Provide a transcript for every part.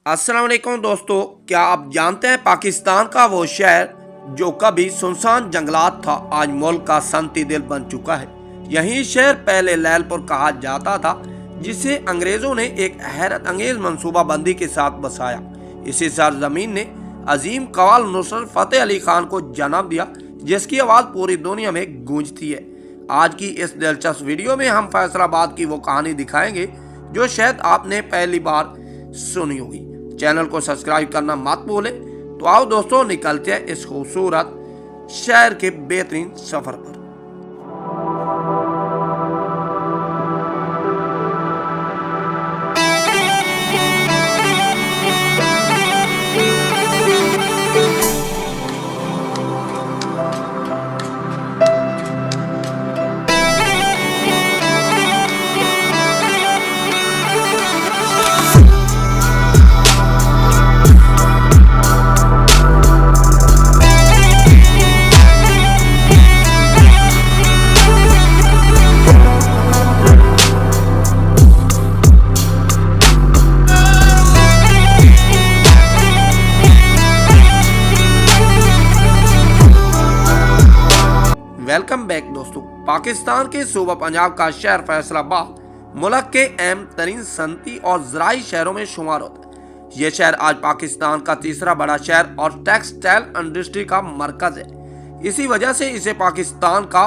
अस्सलाम वालेकुम दोस्तों, क्या आप जानते हैं पाकिस्तान का वो शहर जो कभी सुनसान जंगलात था आज मुल्क का सनती दिल बन चुका है। यही शहर पहले लैलपुर कहा जाता था, जिसे अंग्रेजों ने एक हैरत अंगेज मंसूबाबंदी के साथ बसाया। इसी सरजमीन ने अजीम कवाल नुसरत फतेह अली खान को जन्म दिया, जिसकी आवाज़ पूरी दुनिया में गूंजती है। आज की इस दिलचस्प वीडियो में हम फैसलाबाद की वो कहानी दिखाएंगे जो शायद आपने पहली बार सुनी होगी। चैनल को सब्सक्राइब करना मत भूलें। तो आओ दोस्तों, निकलते हैं इस खूबसूरत शहर के बेहतरीन सफर पर। वेलकम बैक दोस्तों। पाकिस्तान के सूबा पंजाब का शहर फैसलाबाद मुल्क के अहम तरीन सनती और ज़राई शहरों में शुमार होता है। यह शहर आज पाकिस्तान का तीसरा बड़ा शहर और टेक्सटाइल इंडस्ट्री का मरकज है। इसी वजह से इसे पाकिस्तान का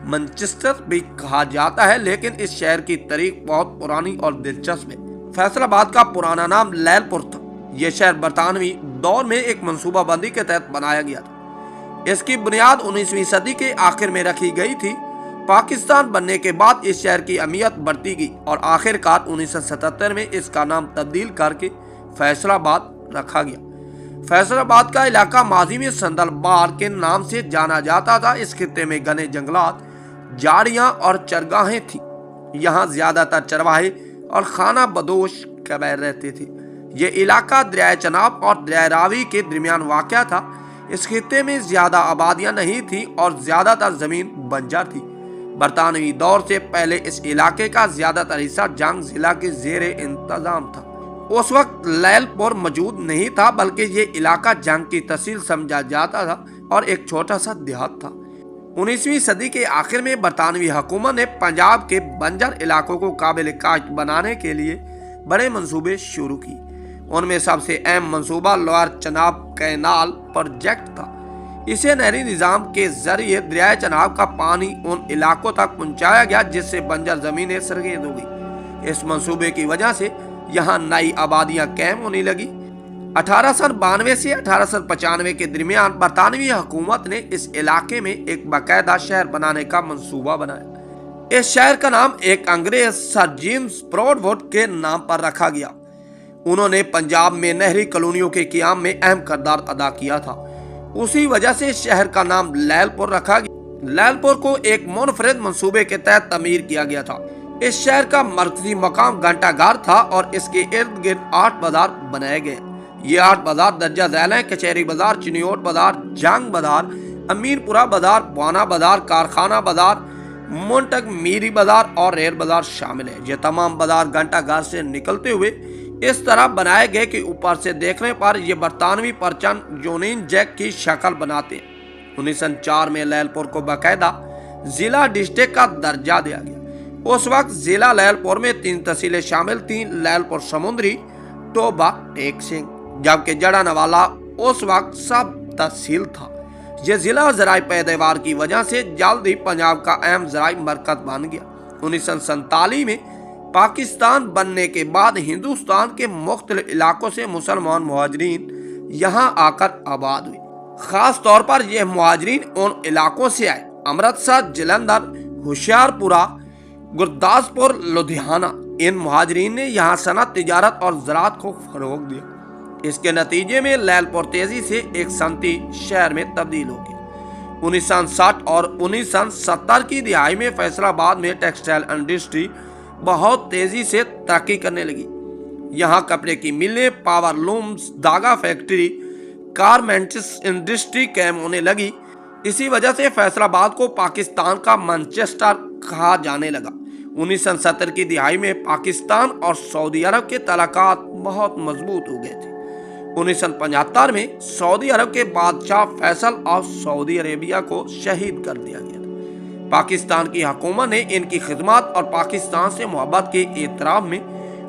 मैनचेस्टर भी कहा जाता है, लेकिन इस शहर की तारीख बहुत पुरानी और दिलचस्प है। फैसलाबाद का पुराना नाम लैलपुर था। यह शहर बरतानवी दौर में एक मनसूबाबंदी के तहत बनाया गया था। इसकी बुनियाद 19वीं सदी के आखिर में रखी गई थी। पाकिस्तान बनने के बाद इस शहर की अहमियत बढ़ती गई और आखिरकार 1977 में इसका नाम तब्दील करके फैसलाबाद रखा गया। फैसलाबाद का इलाका माजी में संदलबार के नाम से जाना जाता था। इस खित्ते में घने जंगलात, झाड़ियां और चरगाहें थी। यहाँ ज्यादातर चरवाहे और खाना बदोश कबीले रहते थे। ये इलाका दरिया चनाब और दरिया रावी के दरमियान वाक़या था। इस खित्ते में ज्यादा आबादियां नहीं थी और ज्यादातर जमीन बंजर थी। बरतानवी दौर से पहले इस इलाके का ज्यादातर हिस्सा जंग जिला के जेरे इंतजाम था। उस वक्त लैलपुर मौजूद नहीं था, बल्कि ये इलाका जंग की तहसील समझा जाता था और एक छोटा सा देहात था। 19वीं सदी के आखिर में बरतानवी हुकूमत ने पंजाब के बंजर इलाकों को काबिल काश्त बनाने के लिए बड़े मंसूबे शुरू किए। उनमें सबसे अहम मंसूबा लोअर चनाब कैनाल प्रोजेक्ट था। इसे नहरी निजाम के जरिए दरिया चनाब का पानी उन इलाकों तक पहुंचाया गया जिससे बंजर जमीनें सरगेज हो गई। इस मंसूबे की वजह से यहाँ नई आबादियां कायम होने लगी। 1892 से 1895 के दरमियान बरतानवी हुकूमत ने इस इलाके में एक बाकायदा शहर बनाने का मंसूबा बनाया। इस शहर का नाम एक अंग्रेज सर जेम्स ब्रॉडवुड के नाम पर रखा गया। उन्होंने पंजाब में नहरी कॉलोनियों के क़याम में अहम किरदार अदा किया था। उसी वजह से शहर का नाम लैलपुर रखा गया। लैलपुर को एक मुनफरिद मंसूबे के तहत तमीर किया गया था। इस शहर का मरकजी मकाम घंटाघर था और इसके इर्द गिर्द 8 बाजार बनाए गए। ये 8 बाजार दर्जा झैल हैं: कचहरी बाजार, चिनियोट बाजार, जंग बाजार, अमीरपुरा बाजार, बाना बाजार, कारखाना बाजार, मुंटक मीरी बाजार और रेर बाजार शामिल है। ये तमाम बाजार घंटाघर से निकलते हुए इस तरह बनाए गए कि ऊपर से देखने पर ये बरतानवी परचम यूनियन जैक की शक्ल बनाते हैं। 1904 में लैलपुर को बाकायदा जिला डिस्ट्रिक्ट का दर्जा दिया गया। उस वक्त जिला लैलपुर में 3 तहसीलें शामिल थीं: लैलपुर समुंदरी, टोबा, टेक सिंह, जबकि जड़ानवाला उस वक्त सब तहसील था। यह जिला ज़राई पैदावार की वजह से जल्द ही पंजाब का अहम ज़राई मरकज बन गया। 1947 में पाकिस्तान बनने के बाद हिंदुस्तान के मुख्तलिफ इलाकों से मुसलमान मुहाजिरीन यहाँ आकर आबाद हुए। खास तौर पर यह मुहाजिरीन उन इलाकों से आए: अमृतसर, जलंधर, होशियारपुरा, गुरदासपुर, लुधियाना। इन मुहाजिरीन ने यहाँ सनत, तिजारत और ज़राअत को फरोग दिया। इसके नतीजे में लैलपुर तेजी से एक सनती शहर में तब्दील हो गया। 1960 और 1970 की दिहाई में फैसलाबाद में टेक्सटाइल इंडस्ट्री बहुत तेजी से तरक्की करने लगी। यहाँ कपड़े की मिलें, पावर लूम्स, धागा फैक्ट्री, गारमेंट्स इंडस्ट्री कायम होने लगी। इसी वजह से फैसलाबाद को पाकिस्तान का मैनचेस्टर कहा जाने लगा। 1970 की दिहाई में पाकिस्तान और सऊदी अरब के ताल्लुकात बहुत मजबूत हो गए थे। 1975 में सऊदी अरब के बादशाह फैसल ऑफ सऊदी अरेबिया को शहीद कर दिया गया था। पाकिस्तान की हुकूमत ने इनकी खिदमत और पाकिस्तान से मोहब्बत के एतराफ में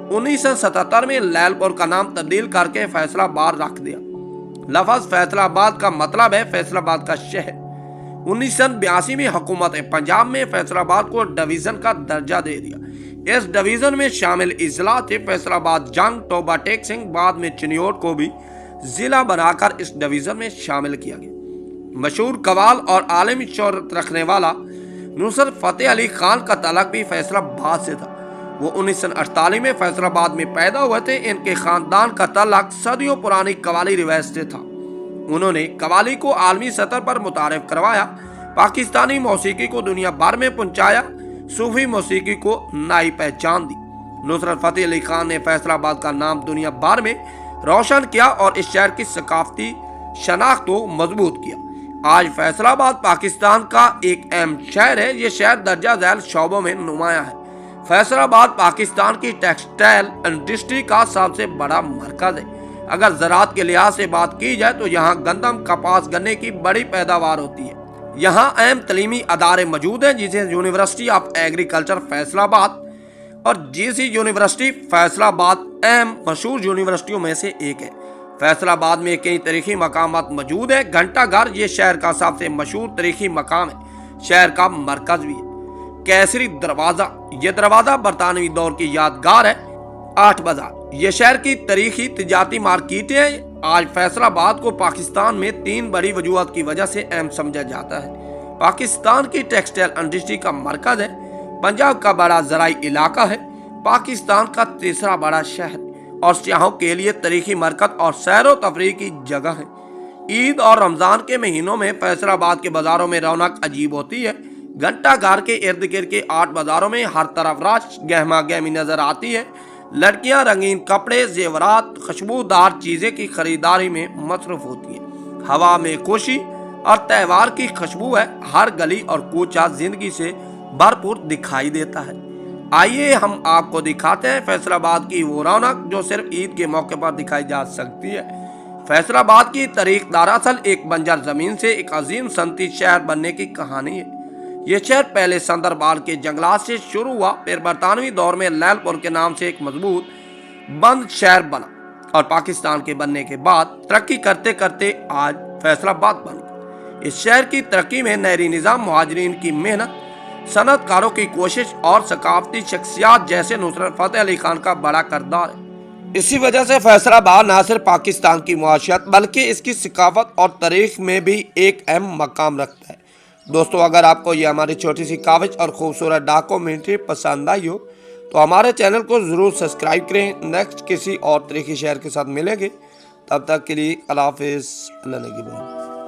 1977 में लैलपुर का नाम तब्दील करके फैसलाबाद रख दिया। लफ्ज़ फैसलाबाद का मतलब है फैसलाबाद का शहर। 1982 में हुकूमत पंजाब में फैसलाबाद को डिवीजन का दर्जा दे दिया। इस डिवीजन में शामिल अजला थे फैसलाबाद, जंग, टोबा टेक सिंह, बाद में चिन्योट को भी जिला बनाकर इस डिवीजन में शामिल किया गया। मशहूर कवाल और आलमी शोहरत रखने वाला नुसरत फतेह अली खान का ताल्लुक भी फैसलाबाद से था। वो 1948 में फैसलाबाद में पैदा हुए थे। इनके खानदान का ताल्लुक सदियों पुरानी कवाली रिवायत से था। उन्होंने कवाली को आलमी सतह पर मुतारिफ करवाया, पाकिस्तानी मौसीकी को दुनिया भर में पहुंचाया, सूफी मौसीकी को नई पहचान दी। नुसरत फतेह अली खान ने फैसलाबाद का नाम दुनिया भर में रोशन किया और इस शहर की सकाफती शनाख्त को मजबूत किया। आज फैसलाबाद पाकिस्तान का एक अहम शहर है। ये शहर दर्जा झैल शोबों में नुमाया है। फैसलाबाद पाकिस्तान की टेक्सटाइल इंडस्ट्री का सबसे बड़ा मरकज है। अगर ज़राअत के लिहाज से बात की जाए तो यहाँ गंदम, कपास, गन्ने की बड़ी पैदावार होती है। यहाँ अहम तलीमी अदारे मौजूद हैं, जिसे यूनिवर्सिटी ऑफ एग्रीकल्चर फैसलाबाद और जीसी यूनिवर्सिटी फैसलाबाद अहम मशहूर यूनिवर्सिटियों में से एक है। फैसलाबाद में कई तारीखी मकामात मौजूद है। घंटा घर ये शहर का सबसे मशहूर तारीखी मकाम है। शहर का मरकज भी है। केसरी दरवाजा, ये दरवाजा बरतानवी दौर की यादगार है। 8 बाजार, ये शहर की तारीखी तिजारती मार्केटें हैं। आज फैसलाबाद को पाकिस्तान में 3 बड़ी वजूहत की वजह से अहम समझा जाता है। पाकिस्तान की टेक्सटाइल इंडस्ट्री का मरकज है, पंजाब का बड़ा ज़राई इलाका है, पाकिस्तान का तीसरा बड़ा शहर और सियाहों के लिए तारीखी मरकज और सैर व तफरीह की जगह है। ईद और रमज़ान के महीनों में फैसलाबाद के बाज़ारों में रौनक अजीब होती है। घंटा घर के इर्द गिर्द के 8 बाज़ारों में हर तरफ रश गहमा गहमी नजर आती है। लड़कियां रंगीन कपड़े, जेवरात, खुशबूदार चीज़ें की खरीदारी में मसरूफ होती है। हवा में खुशी और त्यौहार की खुशबू है। हर गली और कूचा जिंदगी से भरपूर दिखाई देता है। आइए हम आपको दिखाते हैं फैसलाबाद की वो रौनक जो सिर्फ ईद के मौके पर दिखाई जा सकती है। फैसलाबाद की तारीख दरअसल एक बंजर जमीन से एक अजीम सनती शहर बनने की कहानी है। ये शहर पहले संदरबाल के जंगलात से शुरू हुआ, फिर बरतानवी दौर में लैलपुर के नाम से एक मजबूत बंद शहर बना और पाकिस्तान के बनने के बाद तरक्की करते करते आज फैसलाबाद बन गया। इस शहर की तरक्की में नहरी निज़ाम, मुहाजिरीन की मेहनत, सनतकारों की कोशिश और सकाफती शख्सियात जैसे नुसरत फतेह अली खान का बड़ा किरदार है। इसी वजह से फैसलाबाद न सिर्फ पाकिस्तान की मुआशरत बल्कि इसकी सकाफत और तारीख में भी एक अहम मकाम रखता है। दोस्तों, अगर आपको ये हमारी छोटी सी काविश और खूबसूरत डॉक्यूमेंट्री पसंद आई हो तो हमारे चैनल को ज़रूर सब्सक्राइब करें। नेक्स्ट किसी और तरीके शहर के साथ मिलेंगे, तब तक के लिए अल्लाह हाफ़िज़। अल्लाह ने की बात।